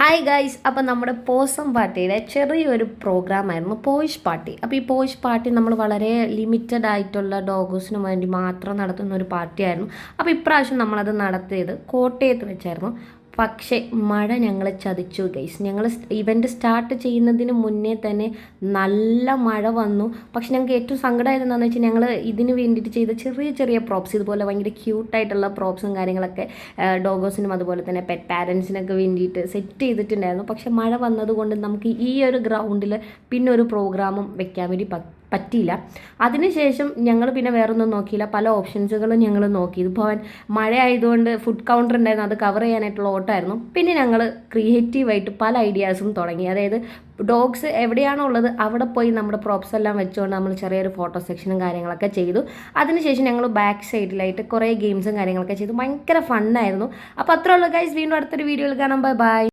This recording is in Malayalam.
ഹായ് ഗൈസ്, അപ്പോൾ നമ്മുടെ പോസം പാർട്ടിയുടെ ചെറിയൊരു പ്രോഗ്രാമായിരുന്നു പോയിഷ് പാർട്ടി. അപ്പോൾ ഈ പോയിഷ് പാർട്ടി നമ്മൾ വളരെ ലിമിറ്റഡ് ആയിട്ടുള്ള ഡോഗേഴ്സിന് വേണ്ടി മാത്രം നടത്തുന്ന ഒരു പാർട്ടിയായിരുന്നു. അപ്പോൾ ഇപ്രാവശ്യം നമ്മളത് നടത്തിയത് കോട്ടയത്ത് വെച്ചായിരുന്നു. പക്ഷേ മഴ ഞങ്ങളെ ചതിച്ചു ഗൈസ്. ഞങ്ങൾ ഇവൻ്റ് സ്റ്റാർട്ട് ചെയ്യുന്നതിന് മുന്നേ തന്നെ നല്ല മഴ വന്നു. പക്ഷെ ഞങ്ങൾക്ക് ഏറ്റവും സങ്കടമായത് എന്താണെന്ന് വെച്ചാൽ ഞങ്ങൾ ഇതിന് വേണ്ടിയിട്ട് ചെയ്ത ചെറിയ ചെറിയ പ്രോപ്സ്, ഇതുപോലെ ഭയങ്കര ക്യൂട്ടായിട്ടുള്ള പ്രോപ്സും കാര്യങ്ങളൊക്കെ ഡോഗേഴ്സിനും അതുപോലെ തന്നെ പെറ്റ് പാരൻസിനൊക്കെ വേണ്ടിയിട്ട് സെറ്റ് ചെയ്തിട്ടുണ്ടായിരുന്നു. പക്ഷെ മഴ വന്നതുകൊണ്ട് നമുക്ക് ഈ ഒരു ഗ്രൗണ്ടിൽ പിന്നെ ഒരു പ്രോഗ്രാമും വെക്കാൻ വേണ്ടി പറ്റിയില്ല. അതിനുശേഷം ഞങ്ങൾ പിന്നെ വേറൊന്നും നോക്കിയില്ല, പല ഓപ്ഷൻസുകളും ഞങ്ങൾ നോക്കി. ഇതിപ്പോൾ മഴ ആയതുകൊണ്ട് ഫുഡ് കൗണ്ടർ ഉണ്ടായിരുന്നു, അത് കവർ ചെയ്യാനായിട്ടുള്ള ഓട്ടമായിരുന്നു. പിന്നെ ഞങ്ങൾ ക്രിയേറ്റീവായിട്ട് പല ഐഡിയാസും തുടങ്ങി. അതായത് ഡോഗ്സ് എവിടെയാണോ ഉള്ളത് അവിടെ പോയി നമ്മുടെ പ്രോപ്സ് എല്ലാം വെച്ചുകൊണ്ട് നമ്മൾ ചെറിയൊരു ഫോട്ടോ സെക്ഷനും കാര്യങ്ങളൊക്കെ ചെയ്തു. അതിനുശേഷം ഞങ്ങൾ ബാക്ക് സൈഡിലായിട്ട് കുറേ ഗെയിംസും കാര്യങ്ങളൊക്കെ ചെയ്തു. ഭയങ്കര ഫണ്ണായിരുന്നു. അപ്പോൾ അത്രേ ഉള്ളൂ ഗൈസ്. വീണ്ടും അടുത്തൊരു വീഡിയോയിൽ കാണാം. Bye bye.